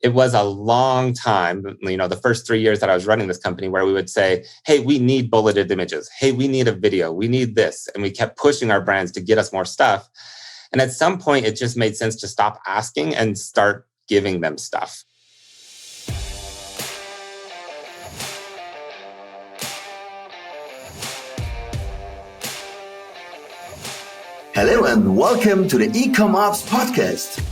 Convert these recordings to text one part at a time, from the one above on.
it was a long time, the first 3 years that I was running this company, where we would say, hey, we need bulleted images. Hey, we need a video. We need this. And we kept pushing our brands to get us more stuff. And at some point, it just made sense to stop asking and start giving them stuff. Hello and welcome to the Ecommerce podcast.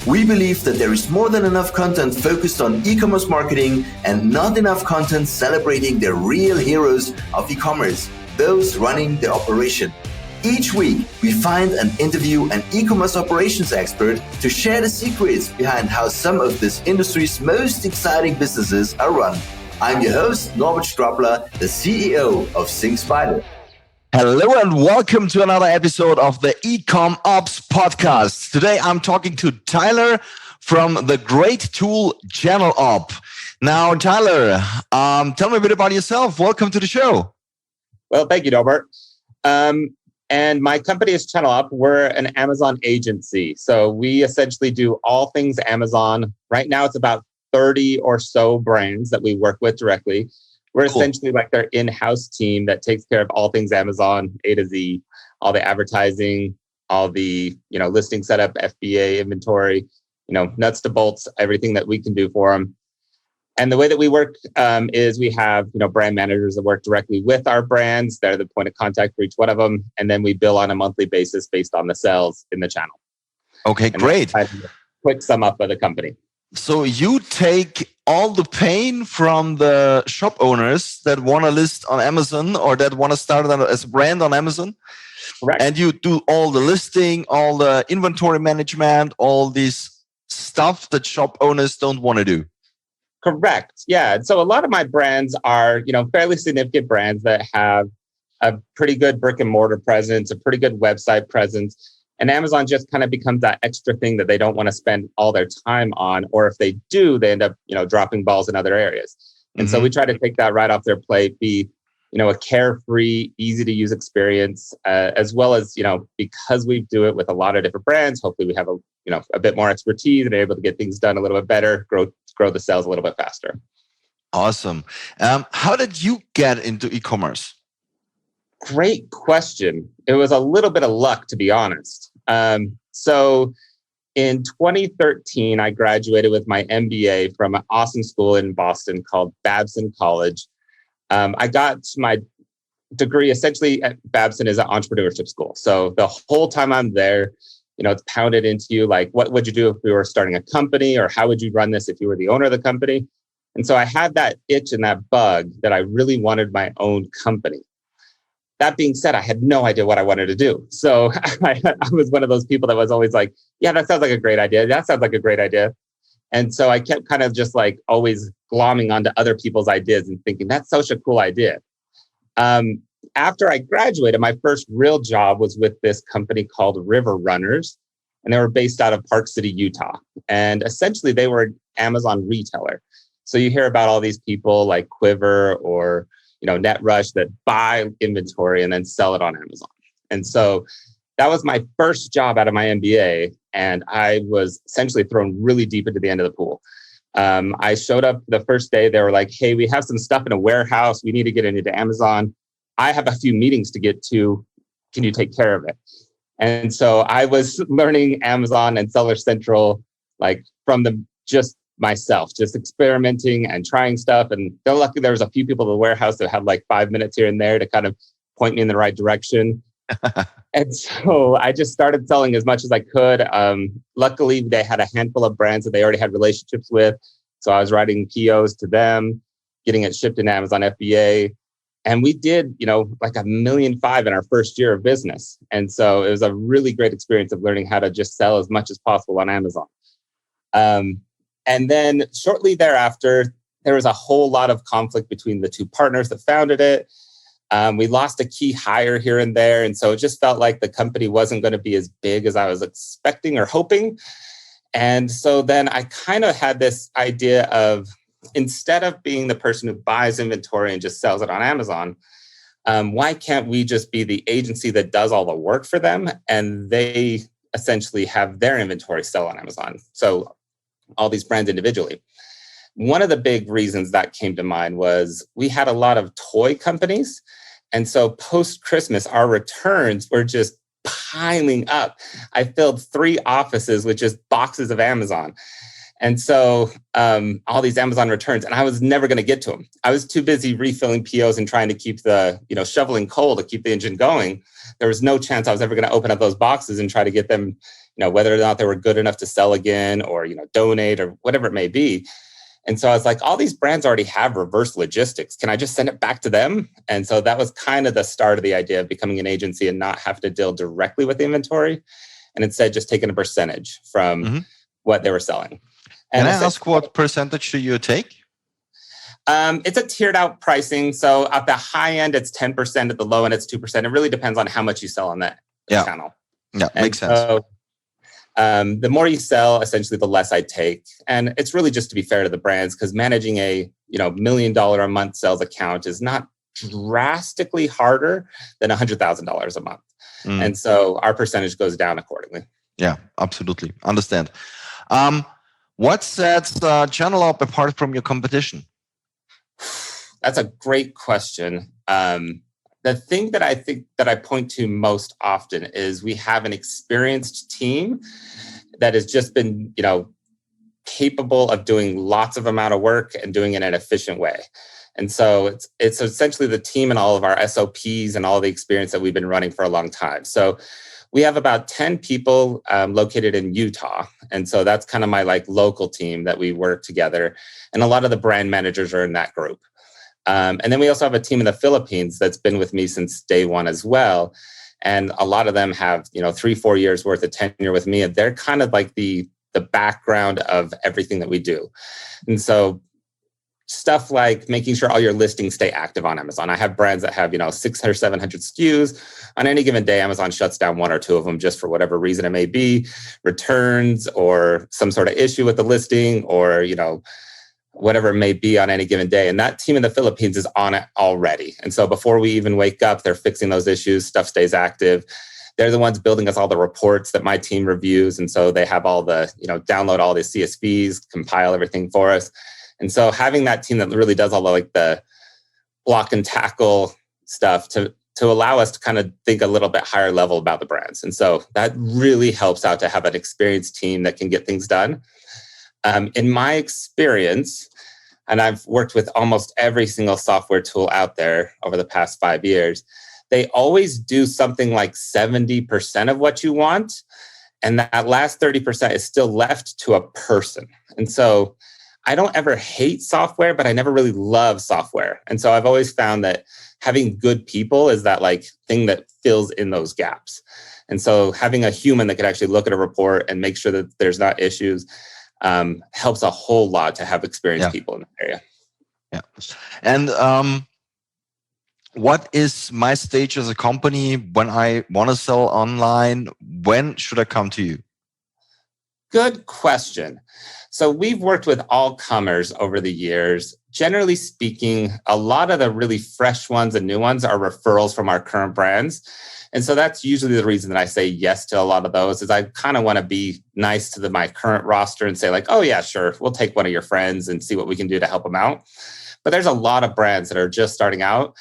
We believe that there is more than enough content focused on e-commerce marketing and not enough content celebrating the real heroes of e-commerce, those running the operation. Each week, we find and interview an e-commerce operations expert to share the secrets behind how some of this industry's most exciting businesses are run. I'm your host, Norbert Strappler, the CEO of SyncSpider. Hello and welcome to another episode of the Ecom Ops podcast. Today I'm talking to Tyler from the great tool Channel Op. Now, Tyler, tell me a bit about yourself. Welcome to the show. Well, thank you, Norbert. And my company is Channel Op. We're an Amazon agency. So we essentially do all things Amazon. Right now, it's about 30 or so brands that we work with directly. We're essentially like their in-house team that takes care of all things Amazon, A to Z, all the advertising, all the, listing setup, FBA, inventory, nuts to bolts, everything that we can do for them. And the way that we work is we have, brand managers that work directly with our brands. They're the point of contact for each one of them. And then we bill on a monthly basis based on the sales in the channel. Okay, and great. Quick sum up of the company. So you take all the pain from the shop owners that want to list on Amazon or that want to start as a brand on Amazon. Correct. And you do all the listing, all the inventory management, all this stuff that shop owners don't want to do. Correct. Yeah. And so a lot of my brands are, fairly significant brands that have a pretty good brick and mortar presence, a pretty good website presence. And Amazon just kind of becomes that extra thing that they don't want to spend all their time on. Or if they do, they end up, dropping balls in other areas. And so we try to take that right off their plate, be, a carefree, easy to use experience, as well as, because we do it with a lot of different brands, hopefully we have a bit more expertise and are able to get things done a little bit better, grow the sales a little bit faster. Awesome. How did you get into e-commerce? Great question. It was a little bit of luck, to be honest. So in 2013, I graduated with my MBA from an awesome school in Boston called Babson College. I got my degree essentially at Babson is an entrepreneurship school. So the whole time I'm there, it's pounded into you like, what would you do if we were starting a company, or how would you run this if you were the owner of the company? And so I had that itch and that bug that I really wanted my own company. That being said, I had no idea what I wanted to do. So I was one of those people that was always like, yeah, that sounds like a great idea. That sounds like a great idea. And so I kept kind of just like always glomming onto other people's ideas and thinking, that's such a cool idea. After I graduated, my first real job was with this company called River Runners. And they were based out of Park City, Utah. And essentially they were an Amazon retailer. So you hear about all these people like Quiver or NetRush that buy inventory and then sell it on Amazon. And so that was my first job out of my MBA. And I was essentially thrown really deep into the end of the pool. I showed up the first day. They were like, hey, we have some stuff in a warehouse. We need to get it into Amazon. I have a few meetings to get to. Can you take care of it? And so I was learning Amazon and Seller Central, like from just myself, just experimenting and trying stuff. And they're lucky there was a few people in the warehouse that had like 5 minutes here and there to kind of point me in the right direction. And so I just started selling as much as I could. Luckily, they had a handful of brands that they already had relationships with. So I was writing POs to them, getting it shipped in Amazon FBA. And we did, like $1.5 million in our first year of business. And so it was a really great experience of learning how to just sell as much as possible on Amazon. And then shortly thereafter, there was a whole lot of conflict between the two partners that founded it. We lost a key hire here and there. And so it just felt like the company wasn't going to be as big as I was expecting or hoping. And so then I kind of had this idea of, instead of being the person who buys inventory and just sells it on Amazon, why can't we just be the agency that does all the work for them and they essentially have their inventory sell on Amazon. So all these brands individually. One of the big reasons that came to mind was we had a lot of toy companies. And so post-Christmas, our returns were just piling up. I filled 3 offices with just boxes of Amazon. And so all these Amazon returns, and I was never going to get to them. I was too busy refilling POs and trying to keep the, shoveling coal to keep the engine going. There was no chance I was ever going to open up those boxes and try to get them, whether or not they were good enough to sell again or, donate or whatever it may be. And so I was like, all these brands already have reverse logistics. Can I just send it back to them? And so that was kind of the start of the idea of becoming an agency and not have to deal directly with the inventory, and instead just taking a percentage from what they were selling. And Can I ask what percentage do you take? It's a tiered out pricing. So at the high end, it's 10%. At the low end, it's 2%. It really depends on how much you sell on that channel. Yeah, makes sense. So, the more you sell, essentially, the less I take. And it's really just to be fair to the brands, because managing a $1 million a month sales account is not drastically harder than $100,000 a month. And so our percentage goes down accordingly. Yeah, absolutely. Understand. What sets Channel Up apart from your competition? That's a great question. The thing that I think that I point to most often is we have an experienced team that has just been, capable of doing lots of amount of work and doing it in an efficient way. And so it's essentially the team and all of our SOPs and all the experience that we've been running for a long time. So we have about 10 people located in Utah. And so that's kind of my local team that we work together. And a lot of the brand managers are in that group. And then we also have a team in the Philippines that's been with me since day one as well. And a lot of them have, 3-4 years worth of tenure with me. And they're kind of like the background of everything that we do. And so stuff like making sure all your listings stay active on Amazon. I have brands that have, 600, 700 SKUs. On any given day, Amazon shuts down 1 or 2 of them just for whatever reason it may be, returns or some sort of issue with the listing or, whatever it may be on any given day. And that team in the Philippines is on it already. And so before we even wake up, they're fixing those issues. Stuff stays active. They're the ones building us all the reports that my team reviews. And so they have all the, download all the CSVs, compile everything for us. And so having that team that really does all the block and tackle stuff to allow us to kind of think a little bit higher level about the brands. And so that really helps out to have an experienced team that can get things done. In my experience, and I've worked with almost every single software tool out there over the past 5 years, they always do something like 70% of what you want. And that last 30% is still left to a person. And so I don't ever hate software, but I never really love software. And so I've always found that having good people is that thing that fills in those gaps. And so having a human that can actually look at a report and make sure that there's not issues helps a whole lot to have experienced people in the area. Yeah. And what is my stage as a company when I want to sell online? When should I come to you? Good question. So we've worked with all comers over the years. Generally speaking, a lot of the really fresh ones and new ones are referrals from our current brands. And so that's usually the reason that I say yes to a lot of those is I kind of want to be nice to my current roster and say oh yeah, sure, we'll take one of your friends and see what we can do to help them out. But there's a lot of brands that are just starting out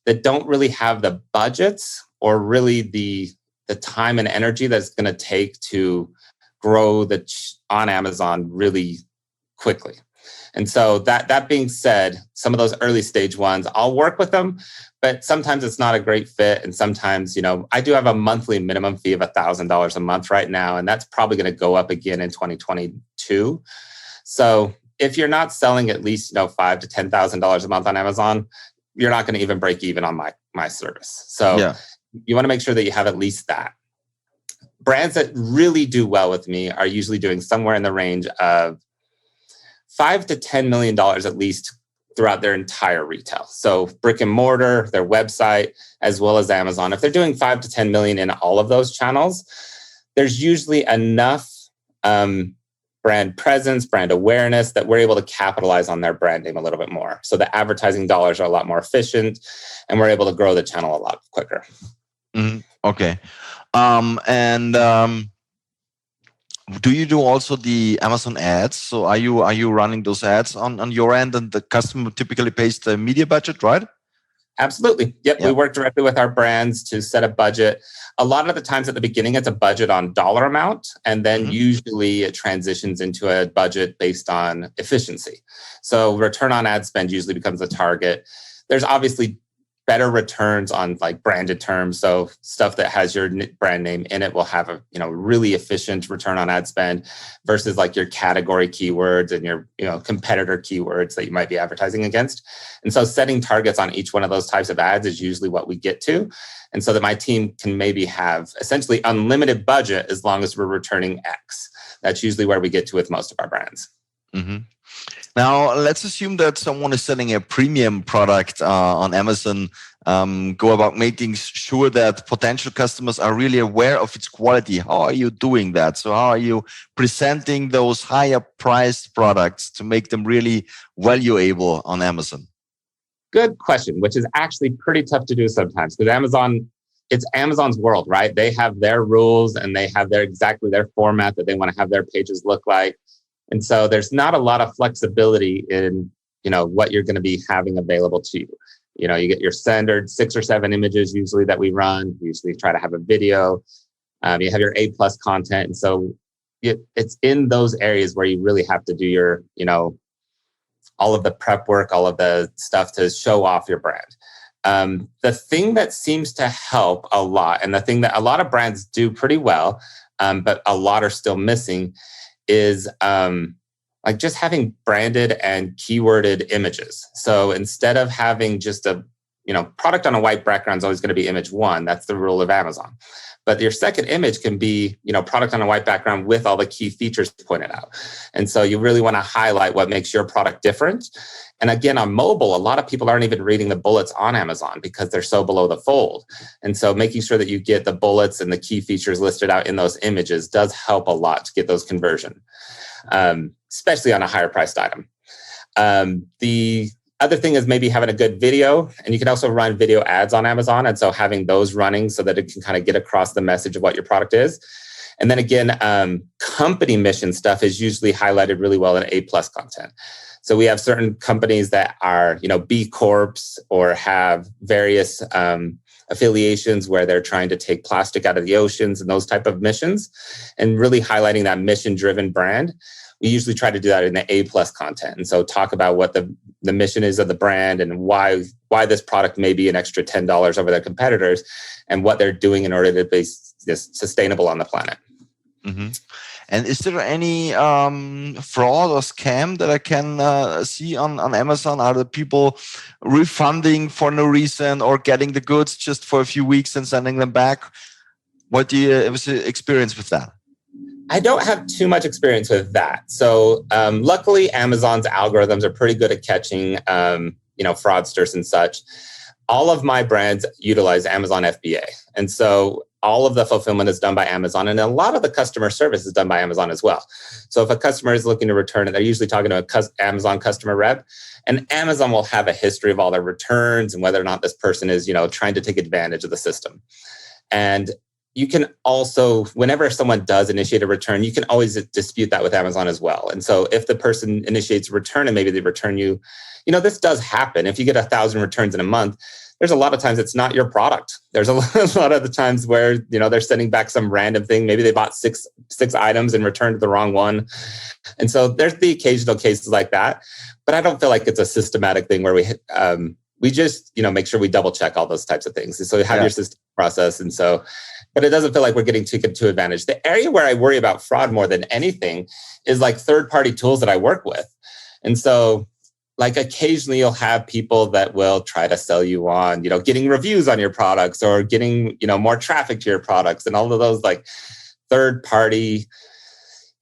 that don't really have the budgets or really the time and energy that's going to take to grow on Amazon really quickly. And so that being said, some of those early stage ones, I'll work with them, but sometimes it's not a great fit. And sometimes, I do have a monthly minimum fee of $1,000 a month right now, and that's probably going to go up again in 2022. So if you're not selling at least, $5,000 to $10,000 a month on Amazon, you're not going to even break even on my service. So you want to make sure that you have at least that. Brands that really do well with me are usually doing somewhere in the range of $5 to $10 million at least throughout their entire retail. So brick and mortar, their website, as well as Amazon. If they're doing 5 to 10 million in all of those channels, there's usually enough brand presence, brand awareness that we're able to capitalize on their brand name a little bit more. So the advertising dollars are a lot more efficient and we're able to grow the channel a lot quicker. Okay. Do you do also the Amazon ads? So are you running those ads on your end, and the customer typically pays the media budget, right? Absolutely. Yep. Yeah. We work directly with our brands to set a budget. A lot of the times at the beginning, it's a budget on dollar amount. And then usually it transitions into a budget based on efficiency. So return on ad spend usually becomes a target. There's obviously better returns on like branded terms. So stuff that has your brand name in it will have a really efficient return on ad spend versus like your category keywords and your competitor keywords that you might be advertising against. And so setting targets on each one of those types of ads is usually what we get to. And so that my team can maybe have essentially unlimited budget as long as we're returning X. That's usually where we get to with most of our brands. Mm-hmm. Now, let's assume that someone is selling a premium product on Amazon. Go about making sure that potential customers are really aware of its quality. How are you doing that? So how are you presenting those higher priced products to make them really valuable on Amazon? Good question, which is actually pretty tough to do sometimes because it's Amazon's world, right? They have their rules and they have their format that they want to have their pages look like. And so there's not a lot of flexibility in, what you're going to be having available to you. You get your standard 6 or 7 images usually that we run. We usually try to have a video. You have your A+ content. And so it's in those areas where you really have to do your, all of the prep work, all of the stuff to show off your brand. The thing that seems to help a lot, and the thing that a lot of brands do pretty well, but a lot are still missing, is like just having branded and keyworded images. So instead of having just a product on a white background is always going to be image 1. That's the rule of Amazon. But your second image can be product on a white background with all the key features pointed out. And so you really want to highlight what makes your product different. And again, on mobile, a lot of people aren't even reading the bullets on Amazon because they're so below the fold. And so making sure that you get the bullets and the key features listed out in those images does help a lot to get those conversion, especially on a higher priced item. The other thing is maybe having a good video, and you can also run video ads on Amazon. And so having those running so that it can kind of get across the message of what your product is. And then again, company mission stuff is usually highlighted really well in A+ content. So we have certain companies that are, B Corps or have various affiliations where they're trying to take plastic out of the oceans and those type of missions, and really highlighting that mission-driven brand. We usually try to do that in the A+ content. And so talk about what the mission is of the brand and why this product may be an extra $10 over their competitors and what they're doing in order to be sustainable on the planet. Mm-hmm. And is there any fraud or scam that I can see on Amazon? Are the people refunding for no reason or getting the goods just for a few weeks and sending them back? What do you experience with that? I don't have too much experience with that. So luckily, Amazon's algorithms are pretty good at catching fraudsters and such. All of my brands utilize Amazon FBA. And so all of the fulfillment is done by Amazon, and a lot of the customer service is done by Amazon as well. So if a customer is looking to return it, they're usually talking to an Amazon customer rep, and Amazon will have a history of all their returns and whether or not this person is, trying to take advantage of the system. And you can also, whenever someone does initiate a return, you can always dispute that with Amazon as well. And so if the person initiates a return and maybe they return you, this does happen. If you get 1,000 returns in a month, there's a lot of times it's not your product. There's a lot of the times where, they're sending back some random thing. Maybe they bought six items and returned the wrong one. And so there's the occasional cases like that. But I don't feel like it's a systematic thing where we just, make sure we double check all those types of things. And so you have your system process. And so, but it doesn't feel like we're getting taken to advantage. The area where I worry about fraud more than anything is like third-party tools that I work with. And so like occasionally you'll have people that will try to sell you on, getting reviews on your products or getting, more traffic to your products and all of those like third party,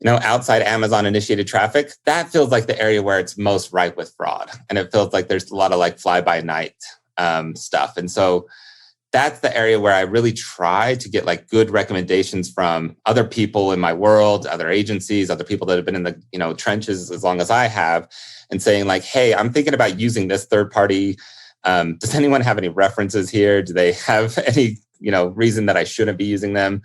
outside Amazon initiated traffic. That feels like the area where it's most ripe with fraud. And it feels like there's a lot of like fly by night stuff. And so that's the area where I really try to get like good recommendations from other people in my world, other agencies, other people that have been in the trenches as long as I have, and saying like, hey, I'm thinking about using this third party. Does anyone have any references here? Do they have any reason that I shouldn't be using them?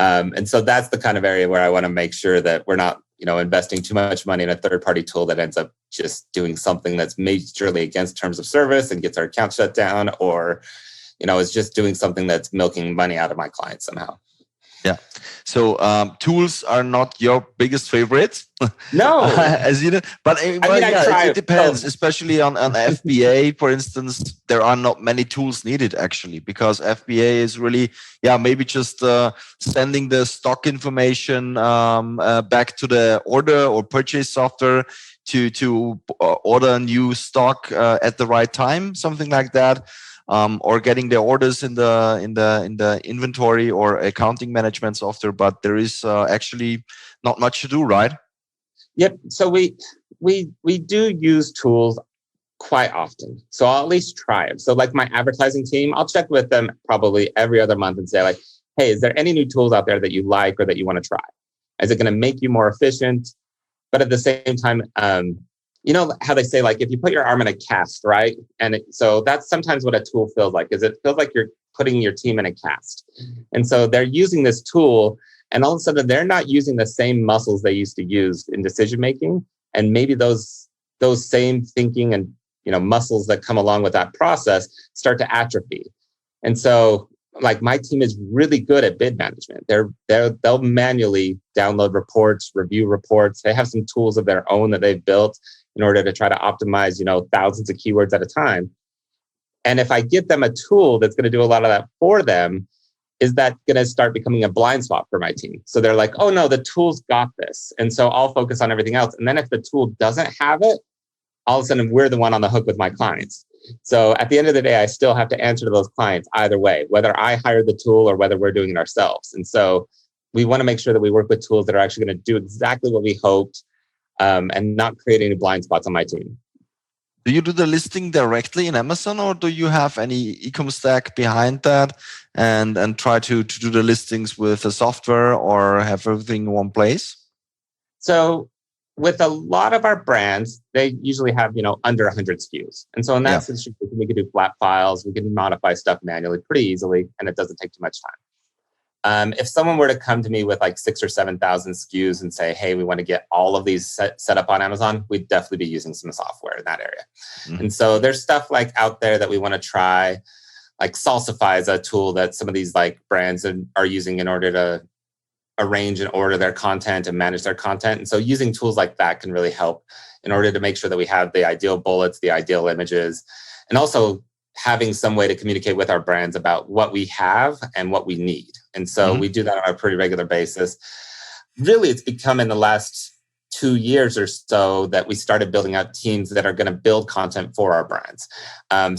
And so that's the kind of area where I want to make sure that we're not, investing too much money in a third-party tool that ends up just doing something that's majorly against terms of service and gets our account shut down, or, is just doing something that's milking money out of my clients somehow. Yeah. So tools are not your biggest favorite. No. As you know, but it depends, especially on FBA, for instance. There are not many tools needed actually, because FBA is really, maybe just sending the stock information back to the order or purchase software to order new stock at the right time, something like that. Or getting the orders in the inventory or accounting management software, but there is actually not much to do, right? Yep. So we do use tools quite often. So I'll at least try it. So like my advertising team, I'll check with them probably every other month and say like, hey, is there any new tools out there that you like or that you want to try? Is it going to make you more efficient? But at the same time, you know how they say, like, if you put your arm in a cast, right? And so that's sometimes what a tool feels like, is it feels like you're putting your team in a cast. And so they're using this tool, and all of a sudden they're not using the same muscles they used to use in decision-making. And maybe those same thinking and, muscles that come along with that process start to atrophy. And so like my team is really good at bid management. They'll manually download reports, review reports. They have some tools of their own that they've built in order to try to optimize, thousands of keywords at a time. And if I get them a tool that's going to do a lot of that for them, is that going to start becoming a blind spot for my team? So they're like, oh no, the tool's got this. And so I'll focus on everything else. And then if the tool doesn't have it, all of a sudden we're the one on the hook with my clients. So at the end of the day, I still have to answer to those clients either way, whether I hired the tool or whether we're doing it ourselves. And so we want to make sure that we work with tools that are actually going to do exactly what we hoped, and not create any blind spots on my team. Do you do the listing directly in Amazon, or do you have any e-com stack behind that and try to do the listings with a software or have everything in one place? So with a lot of our brands, they usually have, under 100 SKUs. And so in that sense, we can do flat files, we can modify stuff manually pretty easily, and it doesn't take too much time. If someone were to come to me with like 6,000 or 7,000 SKUs and say, hey, we want to get all of these set up on Amazon, we'd definitely be using some software in that area. Mm-hmm. And so there's stuff like out there that we want to try, like Salsify is a tool that some of these like brands are using in order to arrange and order their content and manage their content. And so using tools like that can really help in order to make sure that we have the ideal bullets, the ideal images, and also having some way to communicate with our brands about what we have and what we need. And so we do that on a pretty regular basis. Really, it's become in the last 2 years or so that we started building out teams that are going to build content for our brands.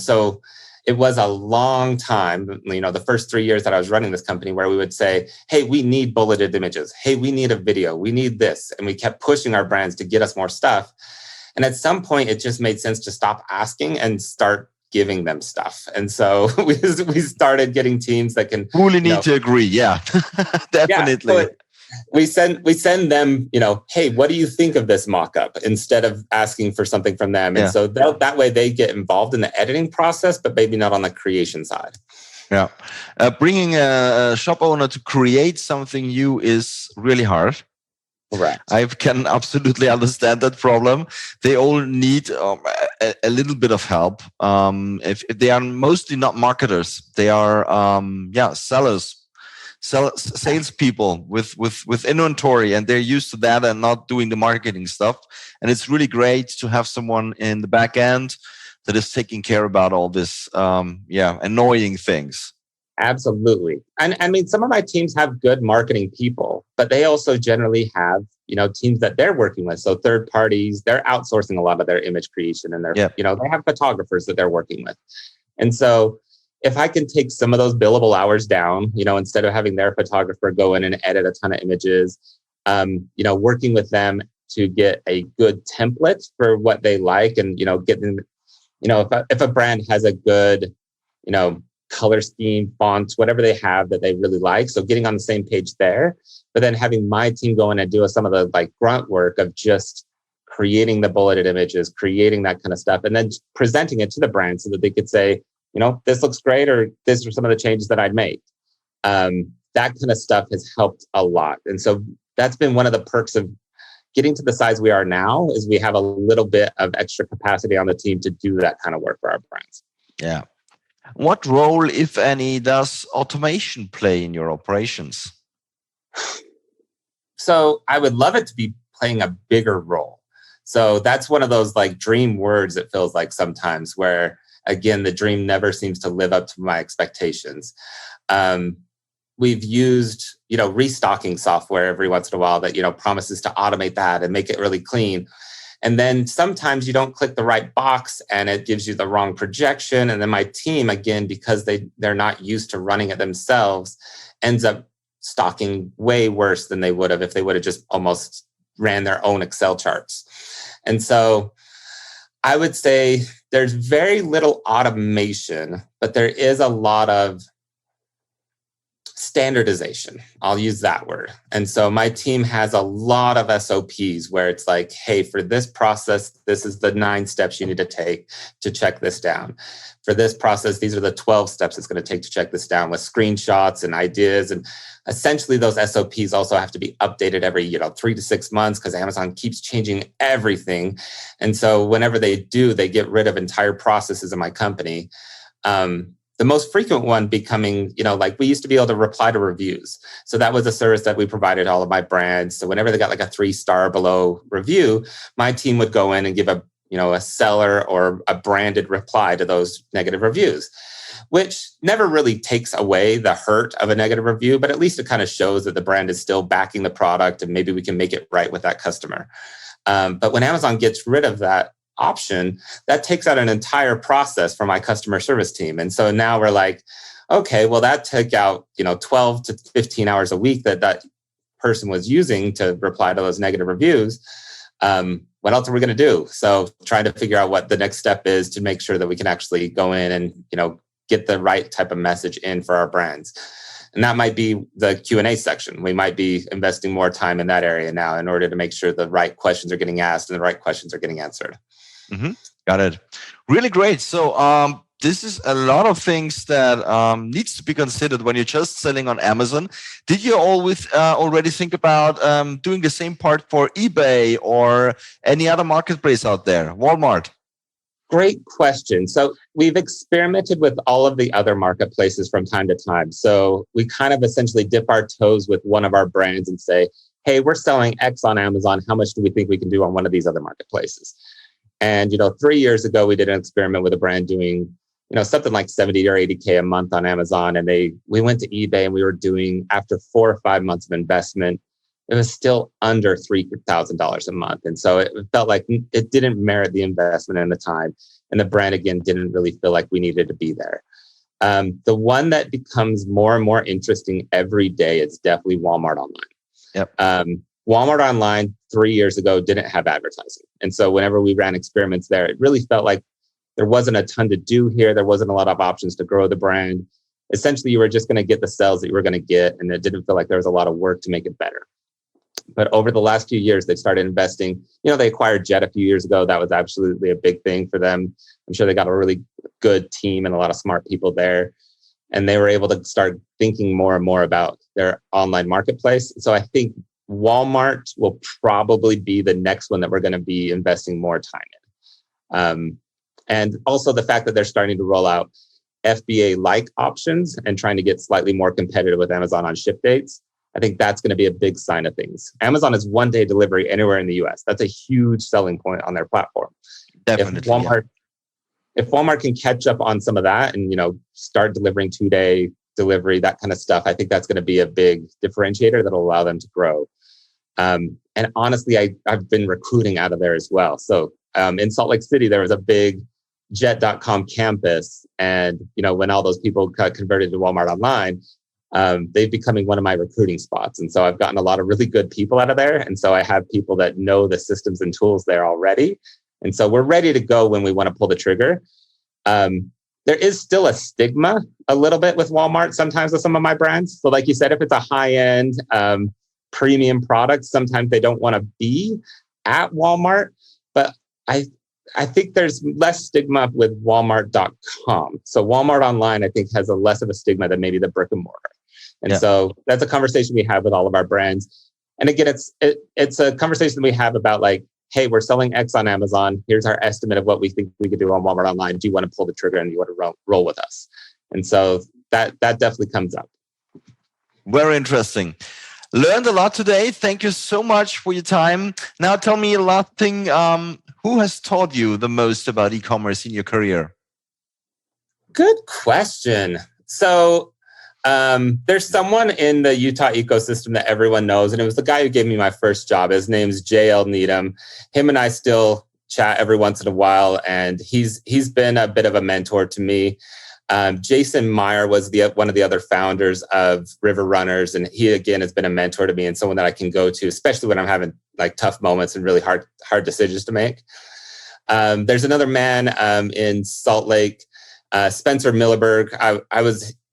So it was a long time, the first 3 years that I was running this company, where we would say, hey, we need bulleted images. Hey, we need a video. We need this. And we kept pushing our brands to get us more stuff. And at some point, it just made sense to stop asking and start giving them stuff. And so we started getting teams that can fully need to agree. Yeah, definitely. Yeah, so we send them, hey, what do you think of this mock-up, instead of asking for something from them. And so that way they get involved in the editing process, but maybe not on the creation side. Yeah. Bringing a shop owner to create something new is really hard. Correct. I can absolutely understand that problem. They all need a little bit of help. If they are mostly not marketers, they are sellers, salespeople with inventory, and they're used to that and not doing the marketing stuff. And it's really great to have someone in the back end that is taking care about all this annoying things. Absolutely. And I mean, some of my teams have good marketing people, but they also generally have, teams that they're working with. So third parties, they're outsourcing a lot of their image creation, and they have photographers that they're working with. And so if I can take some of those billable hours down, instead of having their photographer go in and edit a ton of images, working with them to get a good template for what they like, and, get them, if a brand has a good, color scheme, fonts, whatever they have that they really like. So getting on the same page there, but then having my team go in and do some of the like grunt work of just creating the bulleted images, creating that kind of stuff, and then presenting it to the brand so that they could say, this looks great, or this are some of the changes that I'd make. that kind of stuff has helped a lot. And so that's been one of the perks of getting to the size we are now, is we have a little bit of extra capacity on the team to do that kind of work for our brands. Yeah. What role, if any, does automation play in your operations? So I would love it to be playing a bigger role. So that's one of those like dream words, it feels like sometimes, where again, the dream never seems to live up to my expectations. We've used, restocking software every once in a while that, promises to automate that and make it really clean. And then sometimes you don't click the right box and it gives you the wrong projection. And then my team, again, because they're not used to running it themselves, ends up stocking way worse than they would have if they would have just almost ran their own Excel charts. And so I would say there's very little automation, but there is a lot of standardization. I'll use that word. And so my team has a lot of SOPs where it's like, hey, for this process, this is the 9 steps you need to take to check this down. For this process, these are the 12 steps it's going to take to check this down, with screenshots and ideas. And essentially those SOPs also have to be updated every, 3 to 6 months, because Amazon keeps changing everything. And so whenever they do, they get rid of entire processes in my company. The most frequent one becoming, like we used to be able to reply to reviews. So that was a service that we provided all of my brands. So whenever they got like a 3-star below review, my team would go in and give a seller or a branded reply to those negative reviews, which never really takes away the hurt of a negative review, but at least it kind of shows that the brand is still backing the product and maybe we can make it right with that customer. But when Amazon gets rid of that option, that takes out an entire process for my customer service team. And so now we're like, okay, well, that took out, 12 to 15 hours a week that person was using to reply to those negative reviews. What else are we going to do? So trying to figure out what the next step is to make sure that we can actually go in and, get the right type of message in for our brands. And that might be the Q&A section. We might be investing more time in that area now in order to make sure the right questions are getting asked and the right questions are getting answered. Mm-hmm. Got it. Really great. So this is a lot of things that needs to be considered when you're just selling on Amazon. Did you already think about doing the same part for eBay or any other marketplace out there, Walmart? Great question. So we've experimented with all of the other marketplaces from time to time. So we kind of essentially dip our toes with one of our brands and say, hey, we're selling X on Amazon. How much do we think we can do on one of these other marketplaces? And, 3 years ago, we did an experiment with a brand doing, something like 70 or 80K a month on Amazon. And we went to eBay and we were doing, after 4 or 5 months of investment, it was still under $3,000 a month. And so it felt like it didn't merit the investment and the time. And the brand, again, didn't really feel like we needed to be there. The one that becomes more and more interesting every day is definitely Walmart Online. Yep. Walmart Online 3 years ago didn't have advertising. And so whenever we ran experiments there, it really felt like there wasn't a ton to do here. There wasn't a lot of options to grow the brand. Essentially, you were just going to get the sales that you were going to get. And it didn't feel like there was a lot of work to make it better. But over the last few years, they started investing. They acquired Jet a few years ago. That was absolutely a big thing for them. I'm sure they got a really good team and a lot of smart people there. And they were able to start thinking more and more about their online marketplace. So I think Walmart will probably be the next one that we're going to be investing more time in. And also the fact that they're starting to roll out FBA-like options and trying to get slightly more competitive with Amazon on ship dates. I think that's going to be a big sign of things. Amazon is 1-day delivery anywhere in the US. That's a huge selling point on their platform. Definitely. If Walmart can catch up on some of that and, start delivering 2-day delivery, that kind of stuff, I think that's going to be a big differentiator that'll allow them to grow. And honestly, I've been recruiting out of there as well. So in Salt Lake City, there was a big Jet.com campus. And, when all those people got converted to Walmart Online, they've becoming one of my recruiting spots. And so I've gotten a lot of really good people out of there. And so I have people that know the systems and tools there already. And so we're ready to go when we want to pull the trigger. There is still a stigma a little bit with Walmart sometimes with some of my brands. So like you said, if it's a high-end premium product, sometimes they don't want to be at Walmart. But I think there's less stigma with Walmart.com. So Walmart Online, I think, has a less of a stigma than maybe the brick and mortar. And so that's a conversation we have with all of our brands. And again, it's a conversation we have about like, hey, we're selling X on Amazon. Here's our estimate of what we think we could do on Walmart Online. Do you want to pull the trigger and do you want to roll with us? And so that definitely comes up. Very interesting. Learned a lot today. Thank you so much for your time. Now tell me a last thing. Who has taught you the most about e-commerce in your career? Good question. So there's someone in the Utah ecosystem that everyone knows, and it was the guy who gave me my first job. His name's JL Needham. Him and I still chat every once in a while, and he's been a bit of a mentor to me. Jason Meyer was one of the other founders of River Runners, and he again has been a mentor to me and someone that I can go to, especially when I'm having like tough moments and really hard decisions to make. There's another man in Salt Lake, Spencer Milliberg.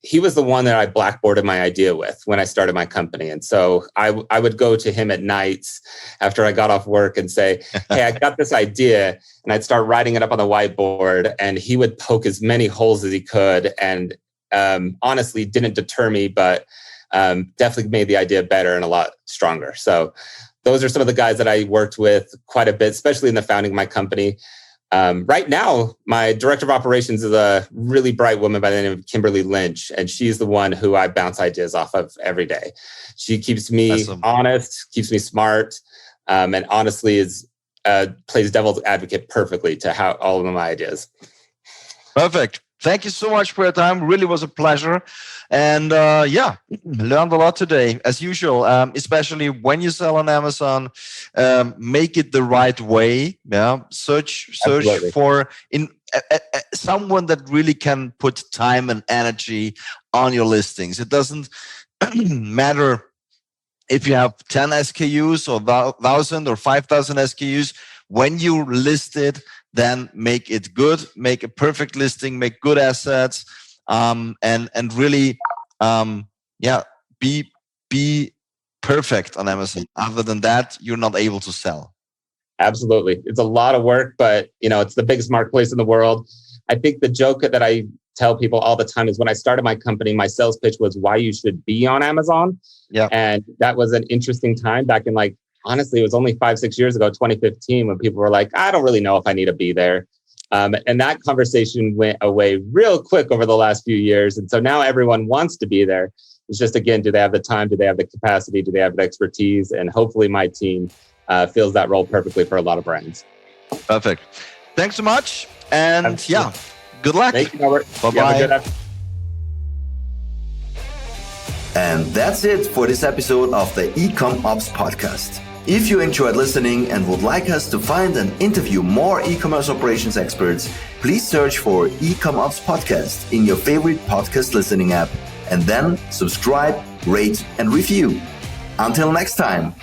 He was the one that I blackboarded my idea with when I started my company. And so I would go to him at nights after I got off work and say, hey, I got this idea. And I'd start writing it up on the whiteboard. And he would poke as many holes as he could. And honestly, didn't deter me, but definitely made the idea better and a lot stronger. So those are some of the guys that I worked with quite a bit, especially in the founding of my company. Right now, my director of operations is a really bright woman by the name of Kimberly Lynch, and she's the one who I bounce ideas off of every day. She keeps me honest, keeps me smart, and honestly plays devil's advocate perfectly to how all of my ideas. Perfect. Thank you so much for your time. Really was a pleasure. And learned a lot today, as usual, especially when you sell on Amazon, make it the right way. Yeah, search Absolutely. For someone that really can put time and energy on your listings. It doesn't matter if you have 10 SKUs or 1,000 or 5,000 SKUs. When you list it, then make it good, make a perfect listing, make good assets, and really, be perfect on Amazon. Other than that, you're not able to sell. Absolutely. It's a lot of work, but it's the biggest marketplace in the world. I think the joke that I tell people all the time is when I started my company, my sales pitch was why you should be on Amazon. Yeah. And that was an interesting time back in honestly, it was only 5-6 years ago, 2015, when people were like, I don't really know if I need to be there. And that conversation went away real quick over the last few years. And so now everyone wants to be there. It's just, again, do they have the time? Do they have the capacity? Do they have the expertise? And hopefully my team fills that role perfectly for a lot of brands. Perfect. Thanks so much. And good luck. Thank you, Robert. Bye-bye. And that's it for this episode of the Ecom Ops podcast. If you enjoyed listening and would like us to find and interview more e-commerce operations experts, please search for Ecom Ops podcast in your favorite podcast listening app and then subscribe, rate, and review. Until next time.